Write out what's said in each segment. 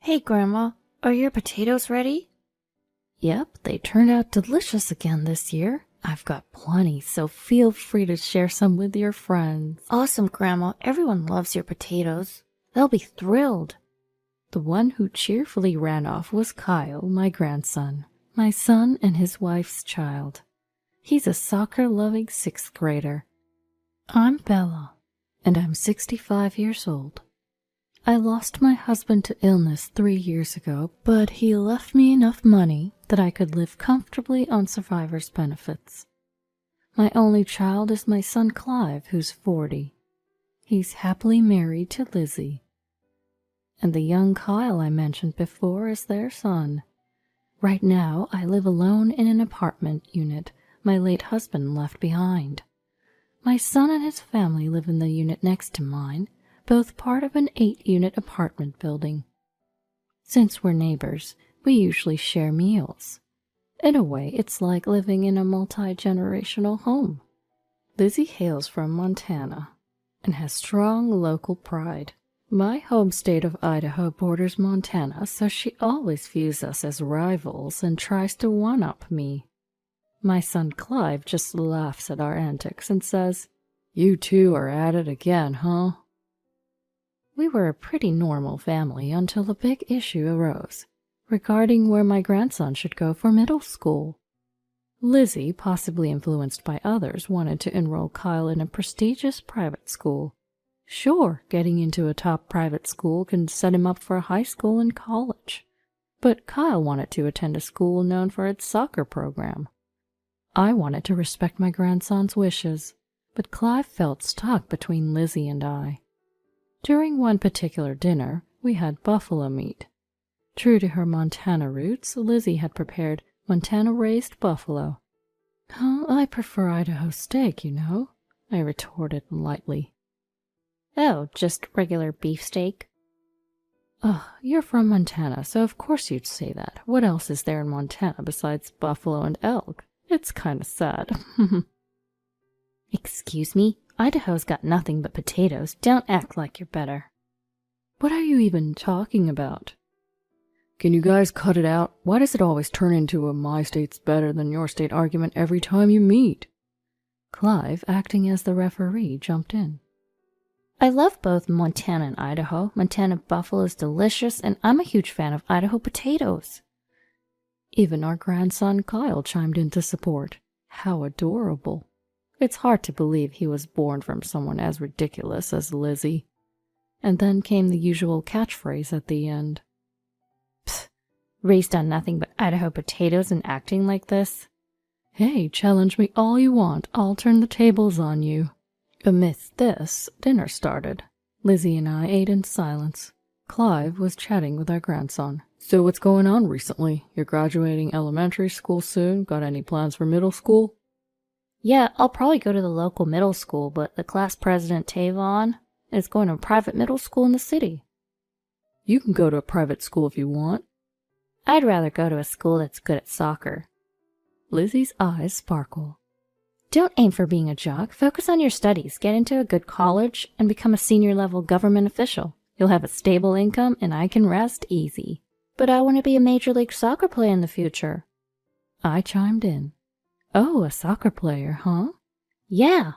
Hey, Grandma, are your potatoes ready? Yep, they turned out delicious again this year. I've got plenty, so feel free to share some with your friends. Awesome, Grandma. Everyone loves your potatoes. They'll be thrilled. The one who cheerfully ran off was Kyle, my grandson, my son and his wife's child. He's a soccer-loving 6th grader. I'm Bella, and I'm 65 years old. I lost my husband to illness 3 years ago, but he left me enough money that I could live comfortably on survivor's benefits. My only child is my son Clive, who's 40. He's happily married to Lizzie. And the young Kyle I mentioned before is their son. Right now, I live alone in an apartment unit my late husband left behind. My son and his family live in the unit next to mine, both part of an 8-unit apartment building. Since we're neighbors, we usually share meals. In a way, it's like living in a multi-generational home. Lizzie hails from Montana and has strong local pride. My home state of Idaho borders Montana, so she always views us as rivals and tries to one-up me. My son Clive just laughs at our antics and says, "You two are at it again, huh?" We were a pretty normal family until a big issue arose regarding where my grandson should go for middle school. Lizzie, possibly influenced by others, wanted to enroll Kyle in a prestigious private school. Sure, getting into a top private school can set him up for high school and college, but Kyle wanted to attend a school known for its soccer program. I wanted to respect my grandson's wishes, but Clive felt stuck between Lizzie and I. During one particular dinner, we had buffalo meat. True to her Montana roots, Lizzie had prepared Montana-raised buffalo. "Oh, I prefer Idaho steak, you know," I retorted lightly. "Oh, just regular beefsteak?" "Oh, you're from Montana, so of course you'd say that. What else is there in Montana besides buffalo and elk? It's kind of sad." "Excuse me? Idaho's got nothing but potatoes. Don't act like you're better." "What are you even talking about?" "Can you guys cut it out? Why does it always turn into a my state's better than your state argument every time you meet?" Clive, acting as the referee, jumped in. "I love both Montana and Idaho. Montana buffalo is delicious, and I'm a huge fan of Idaho potatoes." Even our grandson Kyle chimed in to support. How adorable. It's hard to believe he was born from someone as ridiculous as Lizzie. And then came the usual catchphrase at the end. "Pfft, raised on nothing but Idaho potatoes and acting like this?" "Hey, challenge me all you want. I'll turn the tables on you." Amidst this, dinner started. Lizzie and I ate in silence. Clive was chatting with our grandson. "So what's going on recently? You're graduating elementary school soon. Got any plans for middle school?" "Yeah, I'll probably go to the local middle school, but the class president, Tavon, is going to a private middle school in the city." "You can go to a private school if you want." "I'd rather go to a school that's good at soccer." Lizzie's eyes sparkle. "Don't aim for being a jock. Focus on your studies, get into a good college, and become a senior-level government official. You'll have a stable income, and I can rest easy." "But I want to be a Major League Soccer player in the future." I chimed in. "Oh, a soccer player, huh?" "Yeah.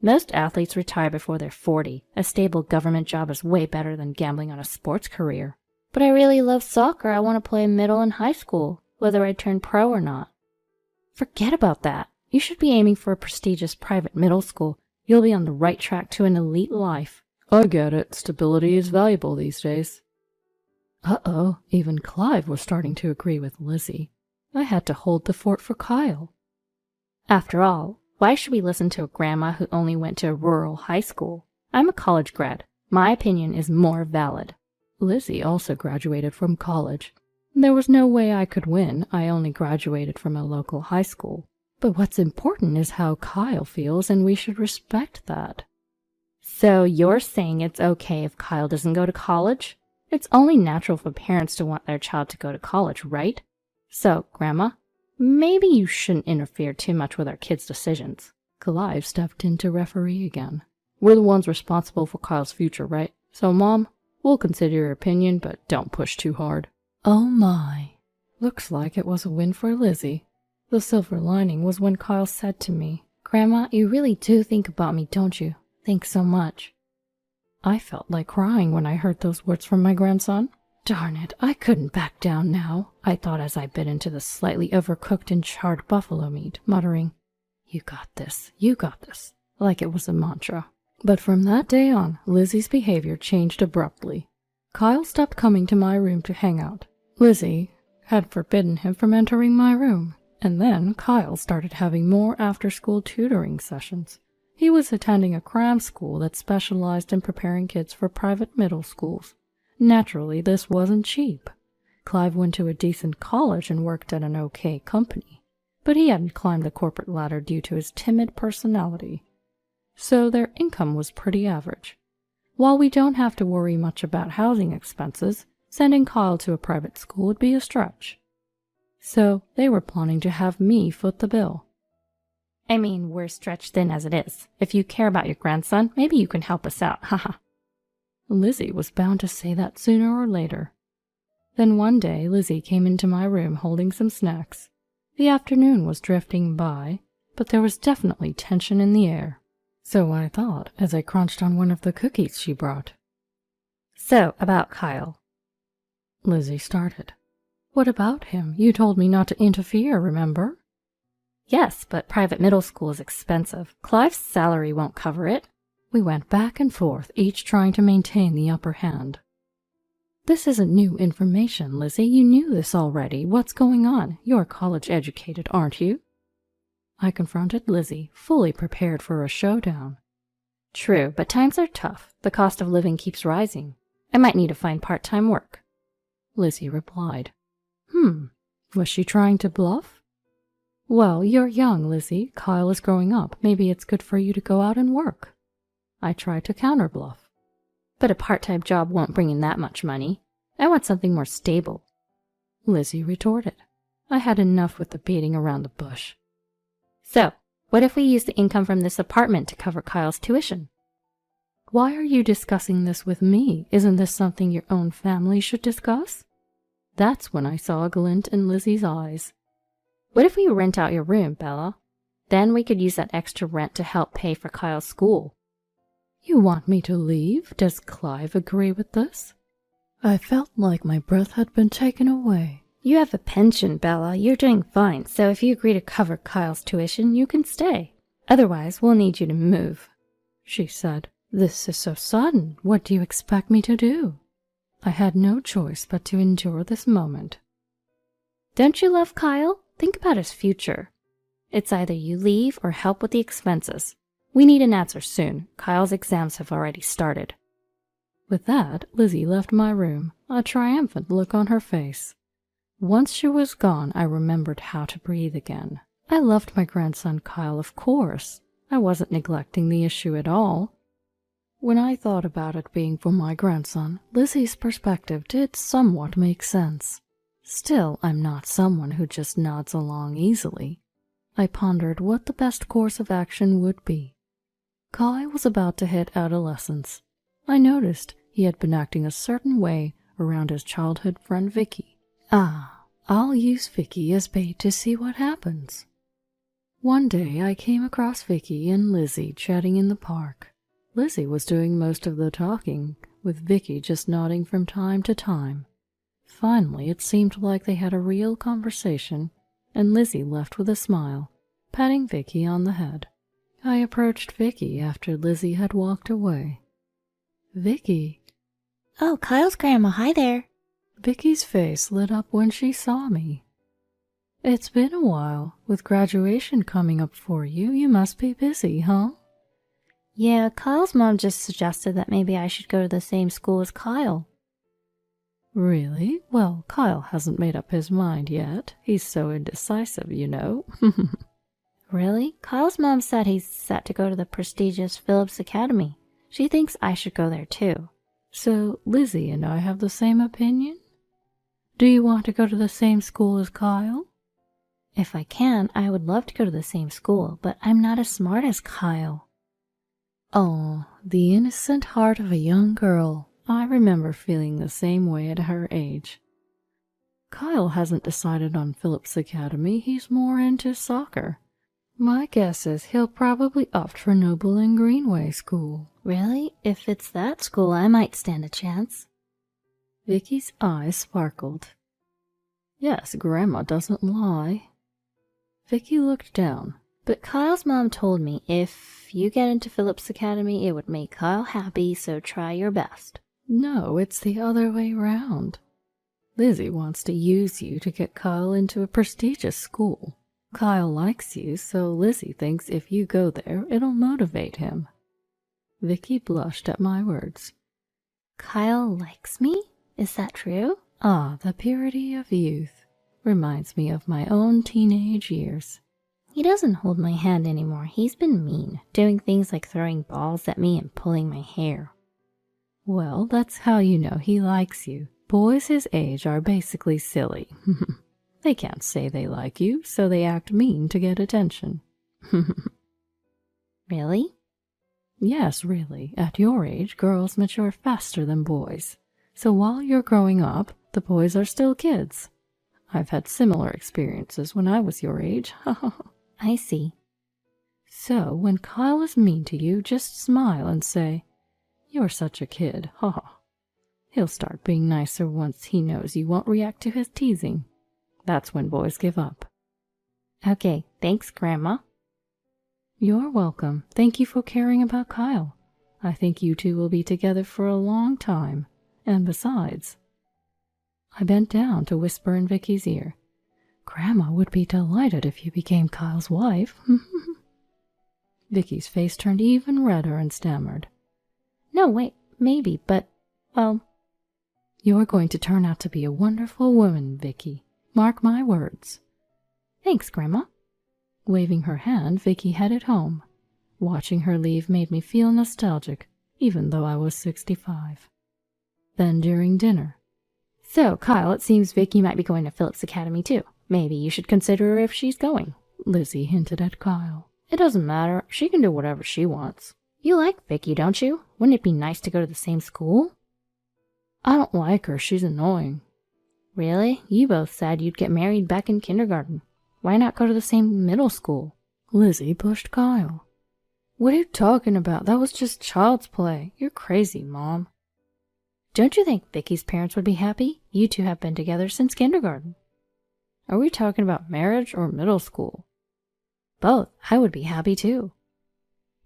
Most athletes retire before they're 40. A stable government job is way better than gambling on a sports career." "But I really love soccer. I want to play middle and high school, whether I turn pro or not." "Forget about that. You should be aiming for a prestigious private middle school. You'll be on the right track to an elite life." "I get it. Stability is valuable these days." Uh-oh, even Clive was starting to agree with Lizzie. I had to hold the fort for Kyle. "After all, why should we listen to a grandma who only went to a rural high school? I'm a college grad. My opinion is more valid." Lizzie also graduated from college. There was no way I could win. I only graduated from a local high school. But what's important is how Kyle feels, and we should respect that. "So you're saying it's okay if Kyle doesn't go to college? It's only natural for parents to want their child to go to college, right? So, Grandma, maybe you shouldn't interfere too much with our kids' decisions." Clive stepped in to referee again. "We're the ones responsible for Kyle's future, right? So, Mom, We'll consider your opinion, but don't push too hard. Oh my. Looks like it was a win for Lizzie. The silver lining was when Kyle said to me, "Grandma, you really do think about me, don't you? Thanks so much." I felt like crying when I heard those words from my grandson. Darn it, I couldn't back down now, I thought as I bit into the slightly overcooked and charred buffalo meat, muttering, you got this, like it was a mantra. But from that day on, Lizzie's behavior changed abruptly. Kyle stopped coming to my room to hang out. Lizzie had forbidden him from entering my room, and then Kyle started having more after-school tutoring sessions. He was attending a cram school that specialized in preparing kids for private middle schools. Naturally, this wasn't cheap. Clive went to a decent college and worked at an okay company, but he hadn't climbed the corporate ladder due to his timid personality. So their income was pretty average. While we don't have to worry much about housing expenses, sending Kyle to a private school would be a stretch. So they were planning to have me foot the bill. I mean, we're stretched thin as it is. If you care about your grandson, maybe you can help us out, haha. Lizzie was bound to say that sooner or later. Then one day, Lizzie came into my room holding some snacks. The afternoon was drifting by, but there was definitely tension in the air. So I thought, as I crunched on one of the cookies she brought. So, about Kyle. Lizzie started. What about him? You told me not to interfere, remember? Yes, but private middle school is expensive. Clive's salary won't cover it. We went back and forth, each trying to maintain the upper hand. This isn't new information, Lizzie. You knew this already. What's going on? You're college-educated, aren't you? I confronted Lizzie, fully prepared for a showdown. True, but times are tough. The cost of living keeps rising. I might need to find part-time work. Lizzie replied. Was she trying to bluff? Well, you're young, Lizzie. Kyle is growing up. Maybe it's good for you to go out and work. I tried to counterbluff. But a part-time job won't bring in that much money. I want something more stable. Lizzie retorted. I had enough with the beating around the bush. So, what if we use the income from this apartment to cover Kyle's tuition? Why are you discussing this with me? Isn't this something your own family should discuss? That's when I saw a glint in Lizzie's eyes. What if we rent out your room, Bella? Then we could use that extra rent to help pay for Kyle's school. You want me to leave? Does Clive agree with this? I felt like my breath had been taken away. You have a pension, Bella. You're doing fine, so if you agree to cover Kyle's tuition, you can stay. Otherwise, we'll need you to move, she said. This is so sudden. What do you expect me to do? I had no choice but to endure this moment. Don't you love Kyle? Think about his future. It's either you leave or help with the expenses. We need an answer soon. Kyle's exams have already started. With that, Lizzie left my room, a triumphant look on her face. Once she was gone, I remembered how to breathe again. I loved my grandson Kyle, of course. I wasn't neglecting the issue at all. When I thought about it being for my grandson, Lizzie's perspective did somewhat make sense. Still, I'm not someone who just nods along easily. I pondered what the best course of action would be. Kai was about to hit adolescence. I noticed he had been acting a certain way around his childhood friend Vicky. I'll use Vicky as bait to see what happens. One day I came across Vicky and Lizzie chatting in the park. Lizzie was doing most of the talking, with Vicky just nodding from time to time. Finally, it seemed like they had a real conversation, and Lizzie left with a smile, patting Vicky on the head. I approached Vicky after Lizzie had walked away. Vicky. Oh, Kyle's grandma, hi there. Vicky's face lit up when she saw me. It's been a while. With graduation coming up for you, you must be busy, huh? Yeah, Kyle's mom just suggested that maybe I should go to the same school as Kyle. Really? Well, Kyle hasn't made up his mind yet. He's so indecisive, you know. Really? Kyle's mom said he's set to go to the prestigious Phillips Academy. She thinks I should go there too. So Lizzie and I have the same opinion? Do you want to go to the same school as Kyle? If I can, I would love to go to the same school, but I'm not as smart as Kyle. Oh, the innocent heart of a young girl. I remember feeling the same way at her age. Kyle hasn't decided on Phillips Academy. He's more into soccer. My guess is he'll probably opt for Noble and Greenway School. Really? If it's that school, I might stand a chance. Vicky's eyes sparkled. Yes, Grandma doesn't lie. Vicky looked down. But Kyle's mom told me if you get into Phillips Academy, it would make Kyle happy, so try your best. No, it's the other way round. Lizzie wants to use you to get Kyle into a prestigious school. Kyle likes you, so Lizzie thinks if you go there, it'll motivate him. Vicky blushed at my words. Kyle likes me? Is that true? Ah, the purity of youth. Reminds me of my own teenage years. He doesn't hold my hand anymore. He's been mean, doing things like throwing balls at me and pulling my hair. Well, that's how you know he likes you. Boys his age are basically silly. They can't say they like you, so they act mean to get attention. Really? Yes, really. At your age, girls mature faster than boys. So while you're growing up, the boys are still kids. I've had similar experiences when I was your age. I see. So when Kyle is mean to you, just smile and say, "You're such a kid, He'll start being nicer once he knows you won't react to his teasing. That's when boys give up." Okay, thanks, Grandma. You're welcome. Thank you for caring about Kyle. I think you two will be together for a long time. And besides, I bent down to whisper in Vicky's ear, Grandma would be delighted if you became Kyle's wife. Vicky's face turned even redder and stammered. No, wait, maybe, but, well... You're going to turn out to be a wonderful woman, Vicky. Mark my words. Thanks, Grandma. Waving her hand, Vicky headed home. Watching her leave made me feel nostalgic, even though I was 65. Then during dinner. So, Kyle, it seems Vicky might be going to Phillips Academy too. Maybe you should consider her if she's going. Lizzie hinted at Kyle. It doesn't matter. She can do whatever she wants. You like Vicky, don't you? Wouldn't it be nice to go to the same school? I don't like her. She's annoying. Really? You both said you'd get married back in kindergarten. Why not go to the same middle school? Lizzie pushed Kyle. What are you talking about? That was just child's play. You're crazy, Mom. Don't you think Vicky's parents would be happy? You two have been together since kindergarten. Are we talking about marriage or middle school? Both. I would be happy too.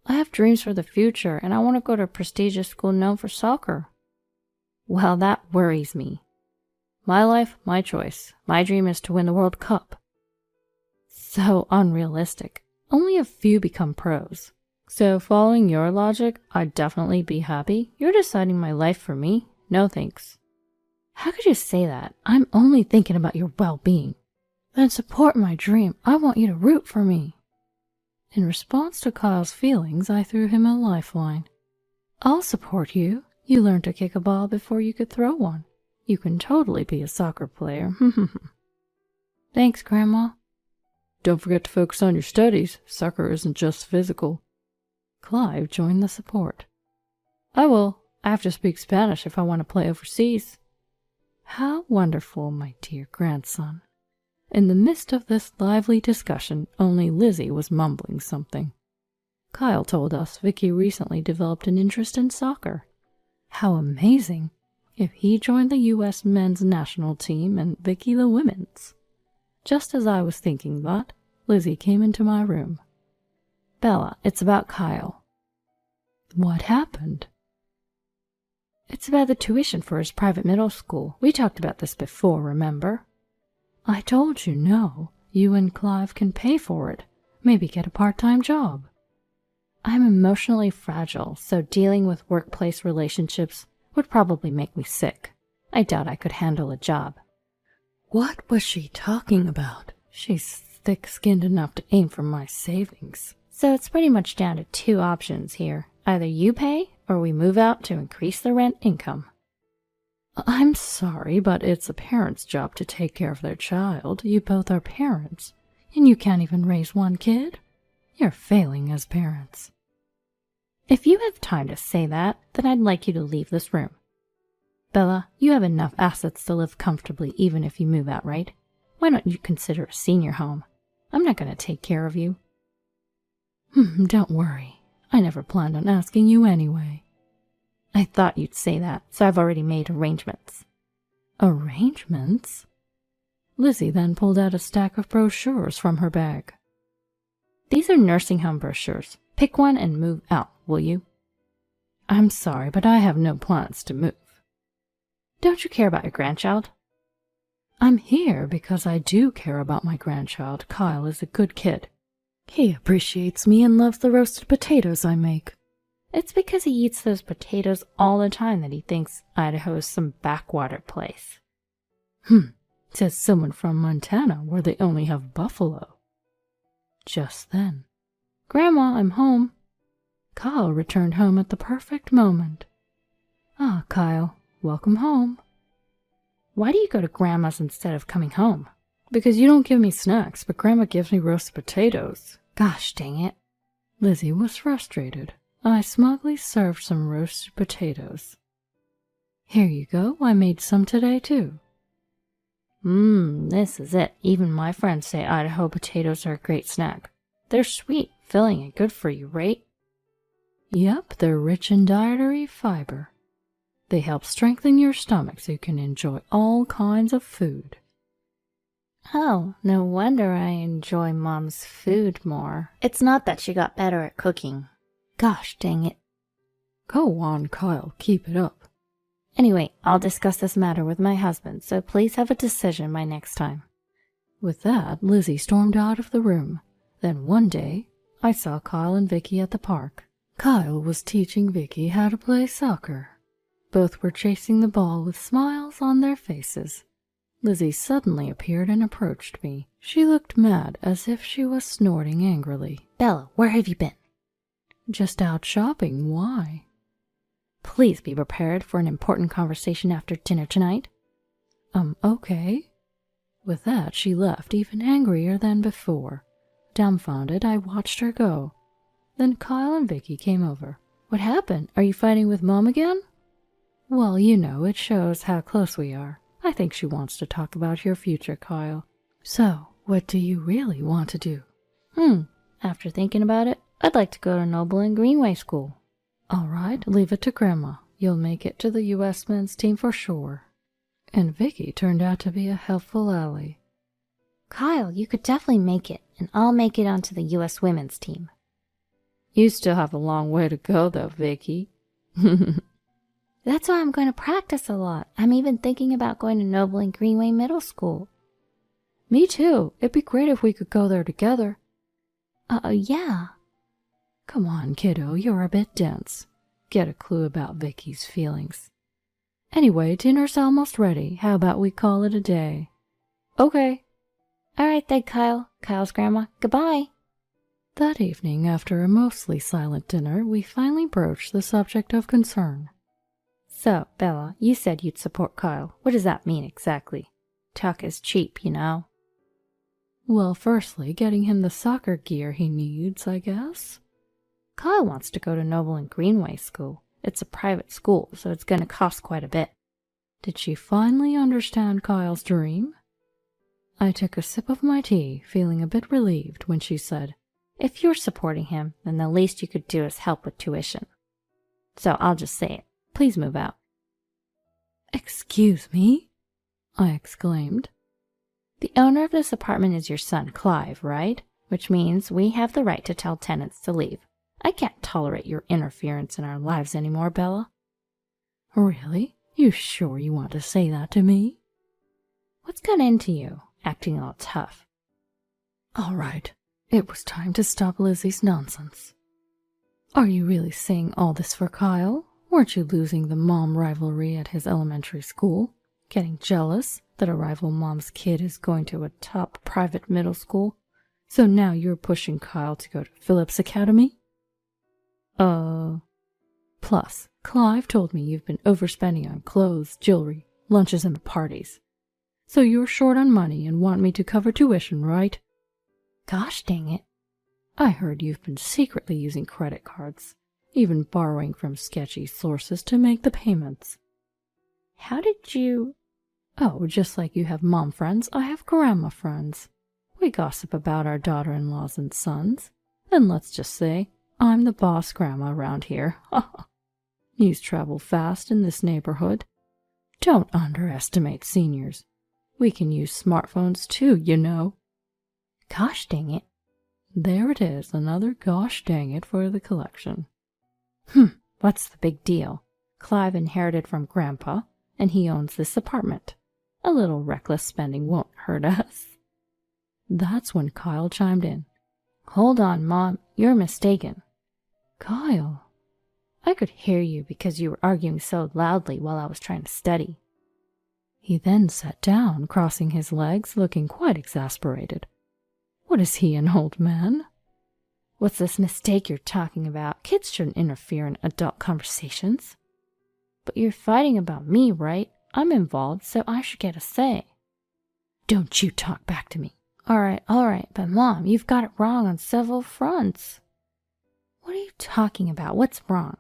I have dreams for the future, and I want to go to a prestigious school known for soccer. Well, that worries me. My life, my choice. My dream is to win the World Cup. So unrealistic. Only a few become pros. So following your logic, I'd definitely be happy. You're deciding my life for me. No thanks. How could you say that? I'm only thinking about your well-being. Then support my dream. I want you to root for me. In response to Kyle's feelings, I threw him a lifeline. I'll support you. You learned to kick a ball before you could throw one. You can totally be a soccer player. Thanks, Grandma. Don't forget to focus on your studies. Soccer isn't just physical. Clive joined the support. I will. I have to speak Spanish if I want to play overseas. How wonderful, my dear grandson. In the midst of this lively discussion, only Lizzie was mumbling something. Kyle told us Vicky recently developed an interest in soccer. How amazing! If he joined the U.S. men's national team and Vicky the women's. Just as I was thinking that, Lizzie came into my room. Bella, it's about Kyle. What happened? It's about the tuition for his private middle school. We talked about this before, remember? I told you no. You and Clive can pay for it. Maybe get a part-time job. I'm emotionally fragile, so dealing with workplace relationships would probably make me sick. I doubt I could handle a job. What was she talking about? She's thick-skinned enough to aim for my savings. So it's pretty much down to two options here. Either you pay, or we move out to increase the rent income. I'm sorry, but it's a parent's job to take care of their child. You both are parents, and you can't even raise one kid. You're failing as parents. If you have time to say that, then I'd like you to leave this room. Bella, you have enough assets to live comfortably even if you move out, right? Why don't you consider a senior home? I'm not going to take care of you. Don't worry. I never planned on asking you anyway. I thought you'd say that, so I've already made arrangements. Arrangements? Lizzie then pulled out a stack of brochures from her bag. These are nursing home brochures. Pick one and move out, will you? I'm sorry, but I have no plans to move. Don't you care about your grandchild? I'm here because I do care about my grandchild. Kyle is a good kid. He appreciates me and loves the roasted potatoes I make. It's because he eats those potatoes all the time that he thinks Idaho is some backwater place. Says someone from Montana where they only have buffalo. Just then, Grandma, I'm home. Kyle returned home at the perfect moment. Ah, Kyle, welcome home. Why do you go to Grandma's instead of coming home? Because you don't give me snacks, but Grandma gives me roasted potatoes. Gosh dang it. Lizzie was frustrated. I smugly served some roasted potatoes. Here you go, I made some today too. This is it. Even my friends say Idaho potatoes are a great snack. They're sweet, filling, and good for you, right? Yep, they're rich in dietary fiber. They help strengthen your stomach so you can enjoy all kinds of food. Oh, no wonder I enjoy Mom's food more. It's not that she got better at cooking. Gosh dang it. Go on, Kyle, keep it up. Anyway, I'll discuss this matter with my husband, so please have a decision by next time. With that, Lizzie stormed out of the room. Then one day, I saw Kyle and Vicky at the park. Kyle was teaching Vicky how to play soccer. Both were chasing the ball with smiles on their faces. Lizzie suddenly appeared and approached me. She looked mad, as if she was snorting angrily. Bella, where have you been? Just out shopping. Why? Please be prepared for an important conversation after dinner tonight. Okay. With that, she left, even angrier than before. Dumbfounded, I watched her go. Then Kyle and Vicky came over. What happened? Are you fighting with Mom again? Well, you know, it shows how close we are. I think she wants to talk about your future, Kyle. So, what do you really want to do? After thinking about it, I'd like to go to Noble and Greenway School. All right, leave it to Grandma. You'll make it to the U.S. men's team for sure. And Vicky turned out to be a helpful ally. Kyle, you could definitely make it, and I'll make it onto the U.S. women's team. You still have a long way to go, though, Vicky. That's why I'm going to practice a lot. I'm even thinking about going to Noble and Greenway Middle School. Me too. It'd be great if we could go there together. Yeah. Come on, kiddo, you're a bit dense. Get a clue about Vicky's feelings. Anyway, dinner's almost ready. How about we call it a day? Okay. All right then, Kyle. Kyle's grandma. Goodbye. That evening, after a mostly silent dinner, we finally broached the subject of concern. So, Bella, you said you'd support Kyle. What does that mean exactly? Talk is cheap, you know. Well, firstly, getting him the soccer gear he needs, I guess. Kyle wants to go to Noble and Greenway School. It's a private school, so it's going to cost quite a bit. Did she finally understand Kyle's dream? I took a sip of my tea, feeling a bit relieved when she said, If you're supporting him, then the least you could do is help with tuition. So I'll just say it. Please move out. Excuse me? I exclaimed. The owner of this apartment is your son, Clive, right? Which means we have the right to tell tenants to leave. I can't tolerate your interference in our lives anymore, Bella. Really? You sure you want to say that to me? What's got into you, acting all tough? All right. It was time to stop Lizzie's nonsense. Are you really saying all this for Kyle? Weren't you losing the mom rivalry at his elementary school? Getting jealous that a rival mom's kid is going to a top private middle school? So now you're pushing Kyle to go to Phillips Academy? Plus, Clive told me you've been overspending on clothes, jewelry, lunches, and parties. So you're short on money and want me to cover tuition, right? Gosh dang it. I heard you've been secretly using credit cards, even borrowing from sketchy sources to make the payments. How did you... Oh, just like you have mom friends, I have grandma friends. We gossip about our daughter-in-laws and sons. And let's just say, I'm the boss grandma around here. News travel fast in this neighborhood. Don't underestimate seniors. We can use smartphones too, you know. Gosh dang it. There it is, another gosh dang it for the collection. What's the big deal? Clive inherited from Grandpa, and he owns this apartment. A little reckless spending won't hurt us. That's when Kyle chimed in. Hold on, Mom, you're mistaken. Kyle. I could hear you because you were arguing so loudly while I was trying to study. He then sat down, crossing his legs, looking quite exasperated. What is he, an old man? What's this mistake you're talking about? Kids shouldn't interfere in adult conversations. But you're fighting about me, right? I'm involved, so I should get a say. Don't you talk back to me. All right, but Mom, you've got it wrong on several fronts. What are you talking about? What's wrong?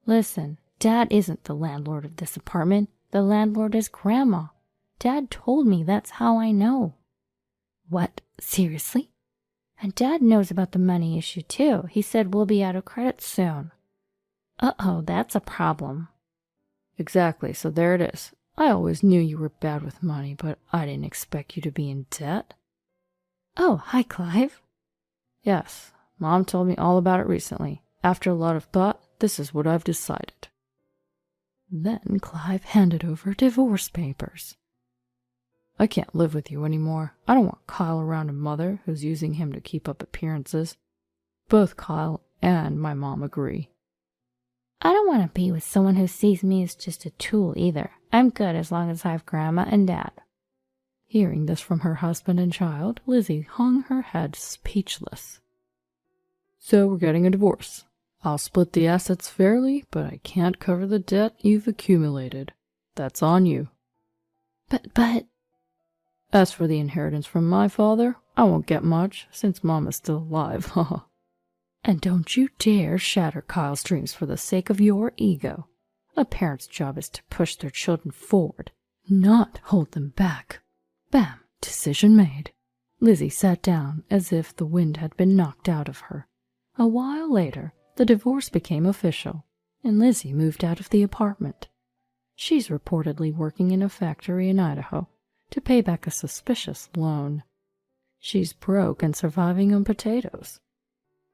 Listen, Dad isn't the landlord of this apartment. The landlord is Grandma. Dad told me, that's how I know. What? Seriously? And Dad knows about the money issue too. He said we'll be out of credit soon. Uh-oh, that's a problem. Exactly, so there it is. I always knew you were bad with money, but I didn't expect you to be in debt. Oh, hi, Clive. Yes, Mom told me all about it recently. After a lot of thought, this is what I've decided. Then Clive handed over divorce papers. I can't live with you anymore. I don't want Kyle around a mother who's using him to keep up appearances. Both Kyle and my mom agree. I don't want to be with someone who sees me as just a tool either. I'm good as long as I have Grandma and Dad. Hearing this from her husband and child, Lizzie hung her head speechless. So we're getting a divorce. I'll split the assets fairly, but I can't cover the debt you've accumulated. That's on you. But... As for the inheritance from my father, I won't get much, since Mom is still alive, And don't you dare shatter Kyle's dreams for the sake of your ego. A parent's job is to push their children forward, not hold them back. Bam! Decision made. Lizzie sat down as if the wind had been knocked out of her. A while later, the divorce became official, and Lizzie moved out of the apartment. She's reportedly working in a factory in Idaho to pay back a suspicious loan. She's broke and surviving on potatoes.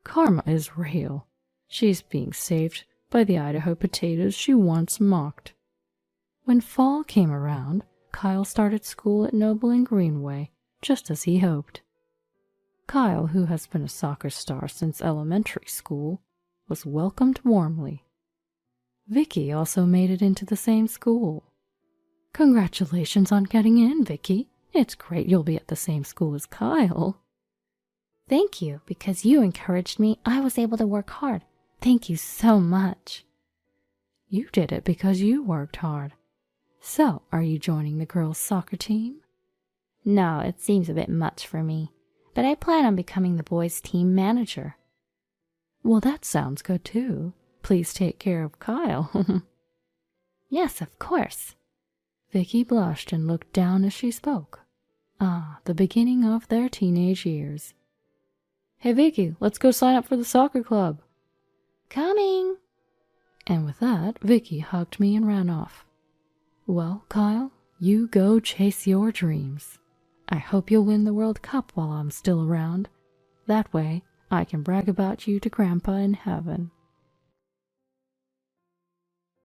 Karma is real. She's being saved by the Idaho potatoes she once mocked. When fall came around, Kyle started school at Noble and Greenway, just as he hoped. Kyle, who has been a soccer star since elementary school, was welcomed warmly. Vicky also made it into the same school. Congratulations on getting in, Vicky. It's great you'll be at the same school as Kyle. Thank you, because you encouraged me. I was able to work hard. Thank you so much. You did it because you worked hard. So, are you joining the girls' soccer team? No, it seems a bit much for me, but I plan on becoming the boys' team manager. Well, that sounds good too. Please take care of Kyle. Yes, of course. Vicky blushed and looked down as she spoke. Ah, the beginning of their teenage years. Hey, Vicky, let's go sign up for the soccer club. Coming. And with that, Vicky hugged me and ran off. Well, Kyle, you go chase your dreams. I hope you'll win the World Cup while I'm still around. That way, I can brag about you to Grandpa in heaven.